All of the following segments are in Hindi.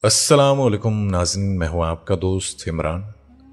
अस्सलाम वालेकुम नाज़रीन, मैं हूं आपका दोस्त इमरान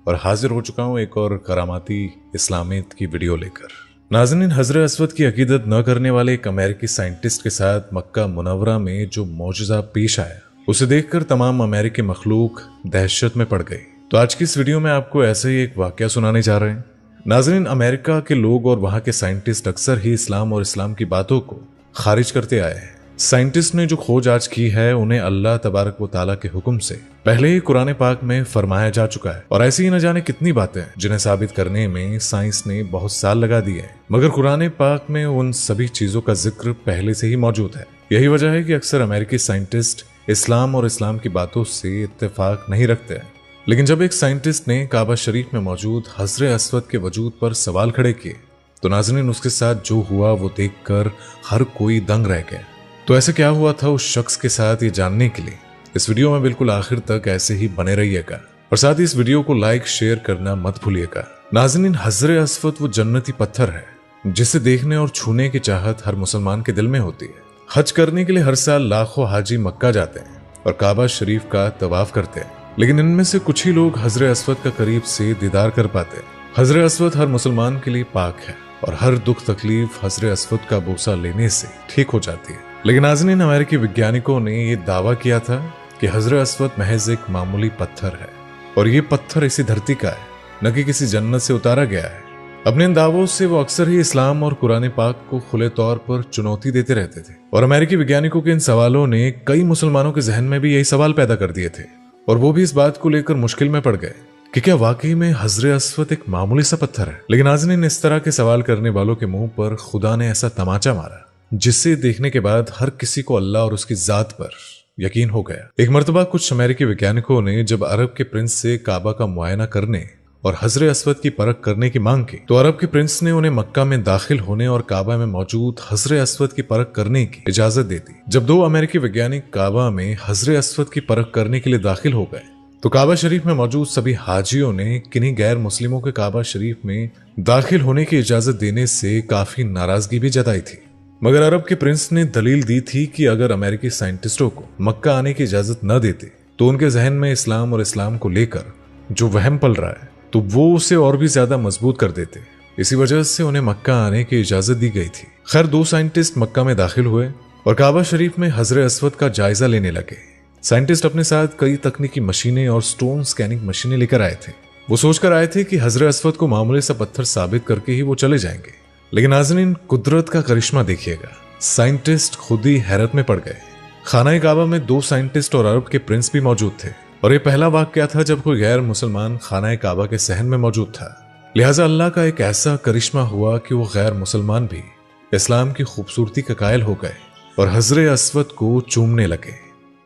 और हाजिर हो चुका हूं एक और करामाती इस्लामियत की वीडियो लेकर। नाज़रीन, हज़रत अस्वद की अकीदत न करने वाले एक अमेरिकी साइंटिस्ट के साथ मक्का मुनव्वरा में जो मौजज़ा पेश आया उसे देखकर तमाम अमेरिकी मखलूक दहशत में पड़ गई। तो आज की इस वीडियो में आपको ऐसे ही एक वाकया सुनाने जा रहे हैं। नाज़रीन, अमेरिका के लोग और वहां के साइंटिस्ट अक्सर ही इस्लाम और इस्लाम की बातों को खारिज करते आए हैं। साइंटिस्ट ने जो खोज आज की है उन्हें अल्लाह तबारक व ताला के हुक्म से पहले ही कुरान पाक में फरमाया जा चुका है और ऐसी ही न जाने कितनी बातें हैं जिन्हें साबित करने में साइंस ने बहुत साल लगा दिए हैं, मगर कुरान पाक में उन सभी चीजों का जिक्र पहले से ही मौजूद है। यही वजह है कि अक्सर अमेरिकी साइंटिस्ट इस्लाम और इस्लाम की बातों से इत्तेफाक नहीं रखते हैं। लेकिन जब एक साइंटिस्ट ने काबा शरीफ में मौजूद हज़रत अस्वद के वजूद पर सवाल खड़े किए तो नाज़रीन, उसके साथ जो हुआ वो देखकर हर कोई दंग रह गया। तो ऐसे क्या हुआ था उस शख्स के साथ, ये जानने के लिए इस वीडियो में बिल्कुल आखिर तक ऐसे ही बने रहिएगा और साथ ही इस वीडियो को लाइक शेयर करना मत भूलिएगा। नाज़रीन, हज़रत अस्वद वो जन्नती पत्थर है जिसे देखने और छूने की चाहत हर मुसलमान के दिल में होती है। हज करने के लिए हर साल लाखों हाजी मक्का जाते हैं और काबा शरीफ का तवाफ करते हैं, लेकिन इनमें से कुछ ही लोग हज़रत अस्वद का करीब से दीदार कर पाते हैं। हज़रत अस्वद हर मुसलमान के लिए पाक है और हर दुख तकलीफ हज़रत अस्वद का बोसा लेने से ठीक हो जाती है। लेकिन नाज़रीन, अमेरिकी वैज्ञानिकों ने यह दावा किया था कि हज़रत अस्वद महज एक मामूली पत्थर है और ये पत्थर इसी धरती का है, न कि किसी जन्नत से उतारा गया है। अपने इन दावों से वो अक्सर ही इस्लाम और कुरान पाक को खुले तौर पर चुनौती देते रहते थे और अमेरिकी वैज्ञानिकों के इन सवालों ने कई मुसलमानों के जहन में भी यही सवाल पैदा कर दिए थे और वो भी इस बात को लेकर मुश्किल में पड़ गए कि क्या वाकई में हज़रत अस्वद एक मामूली सा पत्थर है। लेकिन नाज़रीन, इस तरह के सवाल करने वालों के मुंह पर खुदा ने ऐसा तमाचा मारा जिससे देखने के बाद हर किसी को अल्लाह और उसकी जात पर यकीन हो गया। एक मर्तबा कुछ अमेरिकी वैज्ञानिकों ने जब अरब के प्रिंस से काबा का मुआयना करने और हज़रत अस्वद की परख करने की मांग की तो अरब के प्रिंस ने उन्हें मक्का में दाखिल होने और काबा में मौजूद हज़रत अस्वद की परख करने की इजाजत दे दी। जब दो अमेरिकी वैज्ञानिक काबा में हज़रत अस्वद की परख करने के लिए दाखिल हो गए तो काबा शरीफ में मौजूद सभी हाजियों ने किन्हीं गैर मुस्लिमों के काबा शरीफ में दाखिल होने की इजाजत देने से काफी नाराजगी भी जताई थी, मगर अरब के प्रिंस ने दलील दी थी कि अगर अमेरिकी साइंटिस्टों को मक्का आने की इजाजत न देते तो उनके जहन में इस्लाम और इस्लाम को लेकर जो वहम पल रहा है तो वो उसे और भी ज्यादा मजबूत कर देते। इसी वजह से उन्हें मक्का आने की इजाजत दी गई थी। खैर, दो साइंटिस्ट मक्का में दाखिल हुए और काबा शरीफ में हज़रत अस्वद का जायजा लेने लगे। साइंटिस्ट अपने साथ कई तकनीकी मशीनें और स्टोन स्कैनिंग मशीनें लेकर आए थे। वो सोचकर आए थे कि हज़रत अस्वद को मामूली सा पत्थर साबित करके ही वो चले जाएंगे। लेकिन नाज़रीन, कुदरत का करिश्मा देखिएगा, साइंटिस्ट खुद ही हैरत में पड़ गए। खाना काबा में दो साइंटिस्ट और अरब के प्रिंस भी मौजूद थे और ये पहला वाकया था जब कोई गैर मुसलमान खाना काबा के सहन में मौजूद था। लिहाजा अल्लाह का एक ऐसा करिश्मा हुआ कि वो गैर मुसलमान भी इस्लाम की खूबसूरती का कायल हो गए और हज़रत अस्वद को चूमने लगे।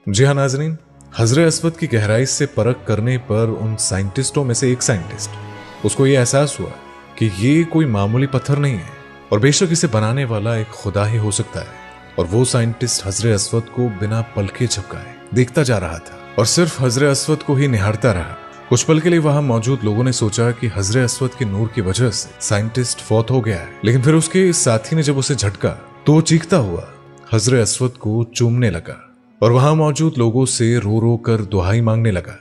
जी हाँ नाज़रीन, हज़रत अस्वद की गहराई से परख करने पर उन साइंटिस्टों में से एक साइंटिस्ट उसको ये एहसास हुआ कि ये कोई मामूली पत्थर नहीं है और बेशक इसे बनाने वाला एक खुदा ही हो सकता है। और वो साइंटिस्ट हज़रत अस्वद को बिना पलके झपकाए देखता जा रहा था और सिर्फ हज़रत अस्वद को ही निहारता रहा। कुछ पल के लिए वहां मौजूद लोगों ने सोचा कि हज़रत अस्वद के नूर की वजह से साइंटिस्ट फौत हो गया है, लेकिन फिर उसके साथी ने जब उसे झटका तो वो चीखता हुआ हज़रत अस्वद को चूमने लगा और वहां मौजूद लोगों से रो रो कर दुहाई मांगने लगा।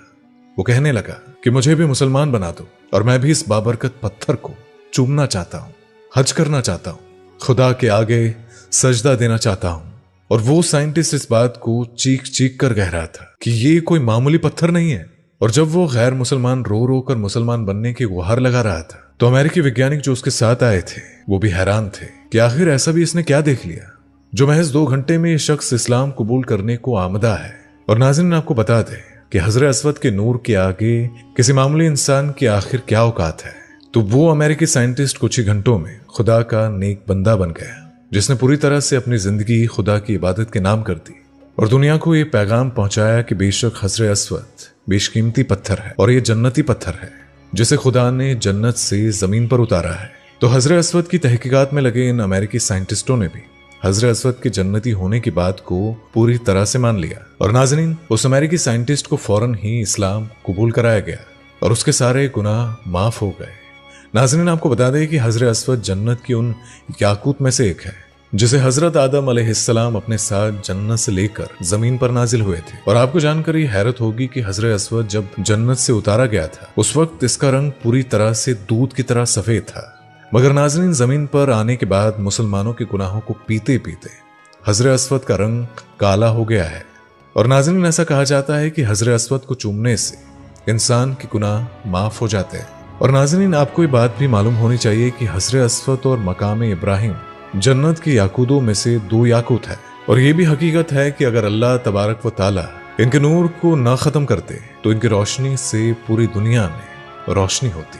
वो कहने लगा कि मुझे भी मुसलमान बना दो और मैं भी इस बाबरकत पत्थर को चूमना चाहता हूँ, हज करना चाहता हूँ, खुदा के आगे सजदा देना चाहता हूँ। और वो साइंटिस्ट इस बात को चीख चीख कर कह रहा था कि ये कोई मामूली पत्थर नहीं है। और जब वो गैर मुसलमान रो रो कर मुसलमान बनने की गुहार लगा रहा था तो अमेरिकी वैज्ञानिक जो उसके साथ आए थे वो भी हैरान थे कि आखिर ऐसा भी इसने क्या देख लिया जो महज 2 घंटे में ये शख्स इस्लाम कबूल करने को आमदा है। और नाज़रीन, आपको बता दें कि हज़रत अस्वद के नूर के आगे किसी मामूली इंसान की आखिर क्या औकात है। तो वो अमेरिकी साइंटिस्ट कुछ ही घंटों में खुदा का नेक बंदा बन गया जिसने पूरी तरह से अपनी जिंदगी खुदा की इबादत के नाम कर दी और दुनिया को ये पैगाम पहुंचाया कि बेशक हज़रत अस्वद बेशकीमती पत्थर है और ये जन्नती पत्थर है जिसे खुदा ने जन्नत से जमीन पर उतारा है। तो हज़रत अस्वद की तहकीकात में लगे इन अमेरिकी साइंटिस्टों ने भी हज़रत अस्वद के जन्नती होने की बात को पूरी तरह से मान लिया और नाज़रीन, उस अमेरिकी साइंटिस्ट को फौरन ही इस्लाम कबूल कराया गया और उसके सारे गुनाह माफ हो गए। नाज़रीन, आपको बता दें कि हज़रत अस्वद जन्नत की उन याकूत में से एक है जिसे हजरत आदम अलैहिस्सलाम अपने साथ जन्नत से लेकर जमीन पर नाजिल हुए थे। और आपको जानकर ये हैरत होगी कि हजरत अस्वद जब जन्नत से उतारा गया था उस वक्त इसका रंग पूरी तरह से दूध की तरह सफेद था। मगर नाज़रीन, जमीन पर आने के बाद मुसलमानों के गुनाहों को पीते पीते हजरत अस्वद का रंग काला हो गया है। और नाज़रीन, ऐसा कहा जाता है कि हजरत अस्वद को चूमने से इंसान के गुनाह माफ हो जाते हैं। और नाज़रीन, आपको ये बात भी मालूम होनी चाहिए कि हजरत अस्वद और मकाम इब्राहिम जन्नत के याकूतों में से 2 याकूत है। और ये भी हकीकत है कि अगर अल्लाह तबारक व ताला इनके नूर को न खत्म करते तो इनकी रोशनी से पूरी दुनिया में रोशनी होती।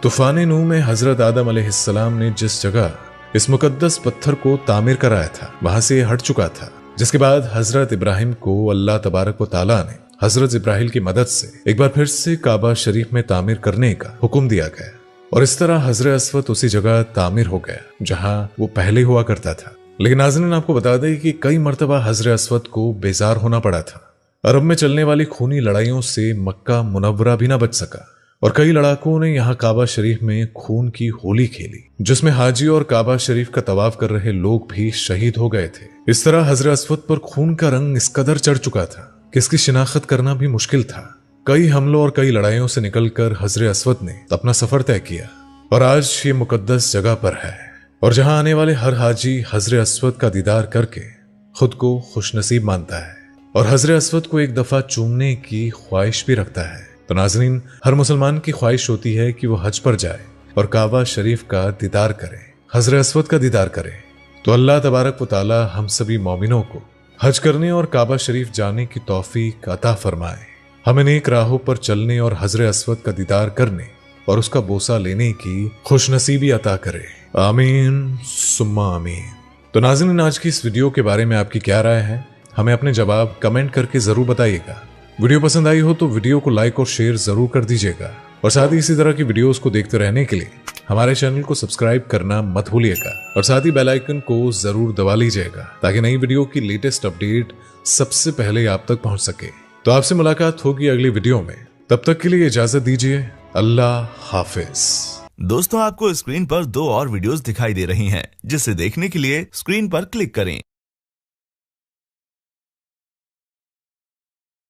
तूफान नूह में हजरत आदम अलैहिस्सलाम ने जिस जगह इस मुकद्दस पत्थर को तामीर कराया था वहां से हट चुका था, जिसके बाद हजरत इब्राहिम को अल्लाह तबारक व ताला ने हजरत इब्राहिम की मदद से एक बार फिर से काबा शरीफ में तामीर करने का हुक्म दिया गया। और इस तरह हजरत अस्वद उसी जगह तामीर हो गया जहां वो पहले हुआ करता था। लेकिन नाज़रीन, आपको बता दें कि कई मर्तबा हजरत अस्वद को बेजार होना पड़ा था। अरब में चलने वाली खूनी लड़ाइयों से मक्का मुनव्वरा भी न बच सका और कई लड़ाकों ने यहाँ काबा शरीफ में खून की होली खेली, जिसमें हाजी और काबा शरीफ का तवाफ कर रहे लोग भी शहीद हो गए थे। इस तरह हजरत अस्वद पर खून का रंग इस कदर चढ़ चुका था कि इसकी शिनाख्त करना भी मुश्किल था। कई हमलों और कई लड़ाइयों से निकलकर हजरत अस्वद ने अपना सफर तय किया और आज ये मुकद्दस जगह पर है और जहां आने वाले हर हाजी हजरत अस्वद का दीदार करके खुद को खुशनसीब मानता है और हजरत अस्वद को एक दफा चूमने की ख्वाहिश भी रखता है। तो नाज़रीन, हर मुसलमान की ख्वाहिश होती है कि वो हज पर जाए और काबा शरीफ का दीदार करे, हजरत अस्वद का दीदार करे। तो अल्लाह तबारक व ताला हम सभी मोमिनों को हज करने और काबा शरीफ जाने की तौफीक अता फरमाए, हमें नेक राहों पर चलने और हजरत अस्वद का दीदार करने और उसका बोसा लेने की खुशनसीबी अता करे। आमीन सुम्मा आमीन। तो नाज़रीन, आज की इस वीडियो के बारे में आपकी क्या राय है? हमें अपने जवाब कमेंट करके जरूर बताइएगा। वीडियो पसंद आई हो तो वीडियो को लाइक और शेयर जरूर कर दीजिएगा और साथ ही इसी तरह की वीडियोस को देखते रहने के लिए हमारे चैनल को सब्सक्राइब करना मत भूलिएगा और साथ ही बेल आइकन को जरूर दबा लीजिएगा ताकि नई वीडियो की लेटेस्ट अपडेट सबसे पहले आप तक पहुंच सके। तो आपसे मुलाकात होगी अगली वीडियो में, तब तक के लिए इजाजत दीजिए। अल्लाह हाफिज। दोस्तों, आपको स्क्रीन पर 2 और वीडियोस दिखाई दे रही हैं, जिसे देखने के लिए स्क्रीन पर क्लिक करें।